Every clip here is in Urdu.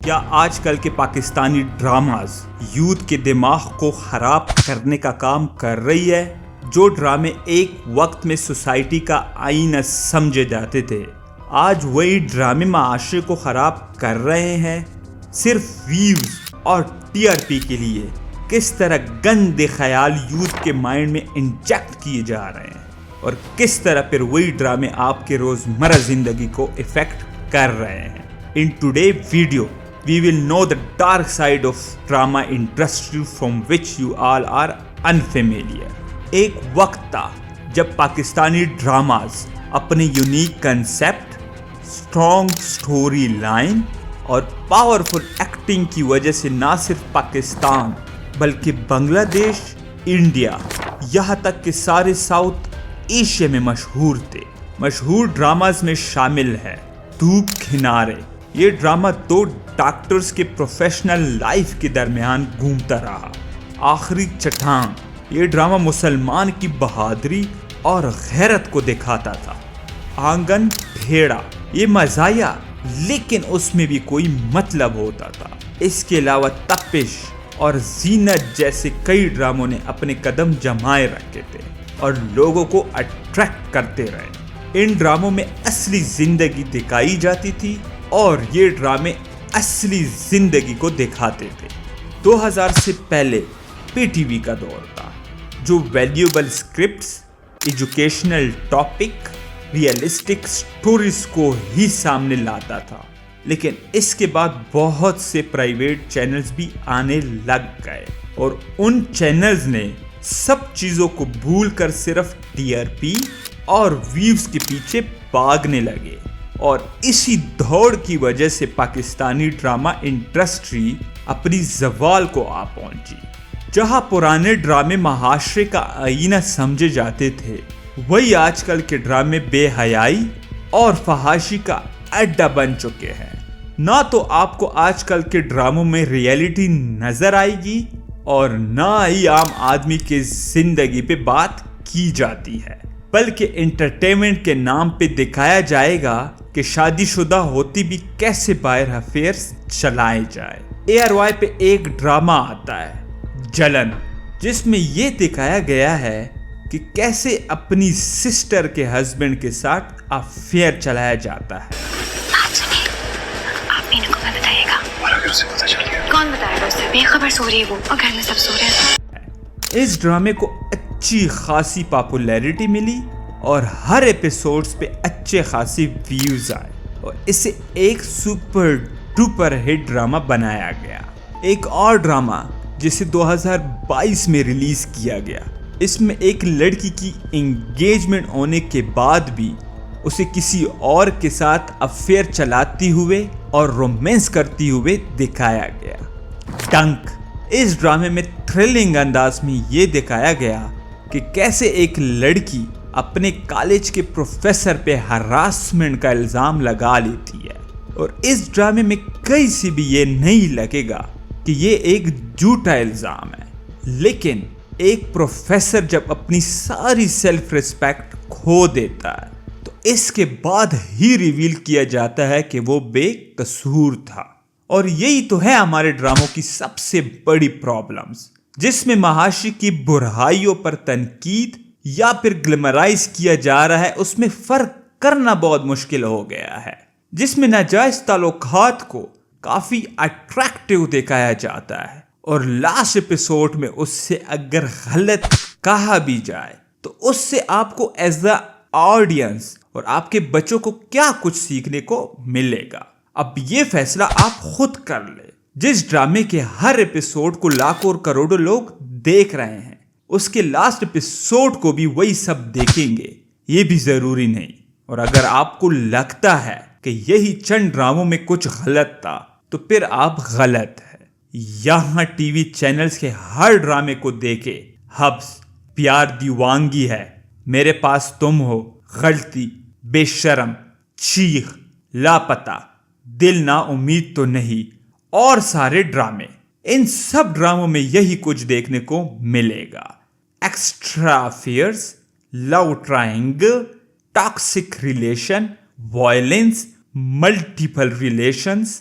کیا آج کل کے پاکستانی ڈراماز یوتھ کے دماغ کو خراب کرنے کا کام کر رہی ہے؟ جو ڈرامے ایک وقت میں سوسائٹی کا آئینہ سمجھے جاتے تھے، آج وہی ڈرامے معاشرے کو خراب کر رہے ہیں، صرف ویوز اور ٹی آر پی کے لیے۔ کس طرح گندے خیال یوتھ کے مائنڈ میں انجیکٹ کیے جا رہے ہیں اور کس طرح پھر وہی ڈرامے آپ کے روزمرہ زندگی کو افیکٹ کر رہے ہیں۔ In today's video, we will know the dark side of drama industry from which you all are unfamiliar. ایک وقت تھا جب پاکستانی ڈراماز اپنے unique concept, strong story line اور پاورفل ایکٹنگ کی وجہ سے نہ صرف پاکستان بلکہ بنگلہ دیش، انڈیا، یہاں تک کہ سارے ساؤتھ ایشیا میں مشہور تھے۔ مشہور ڈراماز میں شامل ہے دھوپ کنارے۔ یہ ڈرامہ دو ڈاکٹرز کے پروفیشنل لائف کے درمیان گھومتا رہا۔ آخری چٹان، یہ ڈرامہ مسلمان کی بہادری اور غیرت کو دکھاتا تھا۔ آنگن بھیڑا، یہ مزاحیہ لیکن اس میں بھی کوئی مطلب ہوتا تھا۔ اس کے علاوہ تپش اور زینت جیسے کئی ڈراموں نے اپنے قدم جمائے رکھے تھے اور لوگوں کو اٹریکٹ کرتے رہے۔ ان ڈراموں میں اصلی زندگی دکھائی جاتی تھی اور یہ ڈرامے اصلی زندگی کو دکھاتے تھے۔ 2000 سے پہلے پی ٹی وی کا دور تھا جو valuable scripts, educational topic, realistic stories کو ہی سامنے لاتا تھا، لیکن اس کے بعد بہت سے پرائیویٹ چینلز بھی آنے لگ گئے اور ان چینلز نے سب چیزوں کو بھول کر صرف ٹی آر پی اور ویوز کے پیچھے بھاگنے لگے، اور اسی دوڑ کی وجہ سے پاکستانی ڈرامہ انڈسٹری اپنی زوال کو آ پہنچی۔ جہاں پرانے ڈرامے معاشرے کا آئینہ سمجھے جاتے تھے، وہی آج کل کے ڈرامے بے حیائی اور فحاشی کا اڈا بن چکے ہیں۔ نہ تو آپ کو آج کل کے ڈراموں میں ریئلٹی نظر آئے گی اور نہ ہی عام آدمی کے زندگی پہ بات کی جاتی ہے، بلکہ انٹرٹینمنٹ کے نام پہ دکھایا جائے گا کہ شادی شدہ ہوتی بھی کیسے باہر افیئرز چلائے جائے۔ ARY پہ ایک ڈرامہ آتا ہے جلن، جس میں یہ دکھایا گیا ہے کہ کیسے اپنی سسٹر کے ہسبینڈ کے ساتھ افیئر چلایا جاتا ہے۔ آپ مینو کو بتائیے گا، اور اگر اسے پتہ چل گیا کون بتائے گا؟ اسے بے خبر سو رہی ہے وہ، اور گھر میں سب سو رہے ہیں۔ اس ڈرامے کو اچھی خاصی پاپولیرٹی ملی اور ہر ایپیسوڈز پہ اچھے خاصی ویوز آئے اور اسے ایک سپر ڈوپر ہٹ ڈرامہ بنایا گیا۔ ایک اور ڈرامہ جسے 2022 میں ریلیز کیا گیا، اس میں ایک لڑکی کی انگیجمنٹ ہونے کے بعد بھی اسے کسی اور کے ساتھ افیئر چلاتی ہوئے اور رومانس کرتی ہوئے دکھایا گیا۔ ڈنک، اس ڈرامے میں تھرلنگ انداز میں یہ دکھایا گیا کہ کیسے ایک لڑکی اپنے کالج کے پروفیسر پہ ہراسمنٹ کا الزام لگا لیتی ہے، اور اس ڈرامے میں کہیں سے بھی یہ نہیں لگے گا کہ یہ ایک جھوٹا الزام ہے، لیکن ایک پروفیسر جب اپنی ساری سیلف ریسپیکٹ کھو دیتا ہے تو اس کے بعد ہی ریویل کیا جاتا ہے کہ وہ بے قصور تھا۔ اور یہی تو ہے ہمارے ڈراموں کی سب سے بڑی پرابلمز، جس میں معاشرے کی برائیوں پر تنقید یا پھر گلیمرائز کیا جا رہا ہے۔ اس میں فرق کرنا بہت مشکل ہو گیا ہے، جس میں ناجائز تعلقات کو کافی اٹریکٹیو دکھایا جاتا ہے، اور لاسٹ ایپیسوڈ میں اس سے اگر غلط کہا بھی جائے تو اس سے آپ کو ایز اے آڈینس اور آپ کے بچوں کو کیا کچھ سیکھنے کو ملے گا، اب یہ فیصلہ آپ خود کر لیں۔ جس ڈرامے کے ہر ایپیسوڈ کو لاکھوں اور کروڑوں لوگ دیکھ رہے ہیں، اس کے لاسٹ ایپیسوڈ کو بھی وہی سب دیکھیں گے، یہ بھی ضروری نہیں۔ اور اگر آپ کو لگتا ہے کہ یہی چند ڈراموں میں کچھ غلط تھا تو پھر آپ غلط ہیں۔ یہاں ٹی وی چینلز کے ہر ڈرامے کو دیکھے، حبس، پیار دیوانگی ہے، میرے پاس تم ہو، غلطی، بے شرم، چیخ، لاپتہ، دل نا امید تو نہیں، اور سارے ڈرامے، ان سب ڈراموں میں یہی کچھ دیکھنے کو ملے گا۔ Extra affairs, love triangle, toxic relation, violence, multiple relations,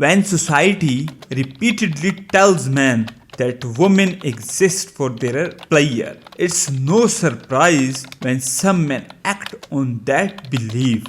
When society repeatedly tells men that women exist for their pleasure, it's no surprise when some men act on that belief.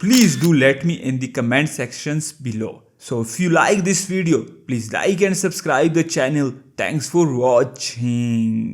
please do let me in the comment sections below. So if you like this video, please like and subscribe the channel. Thanks for watching.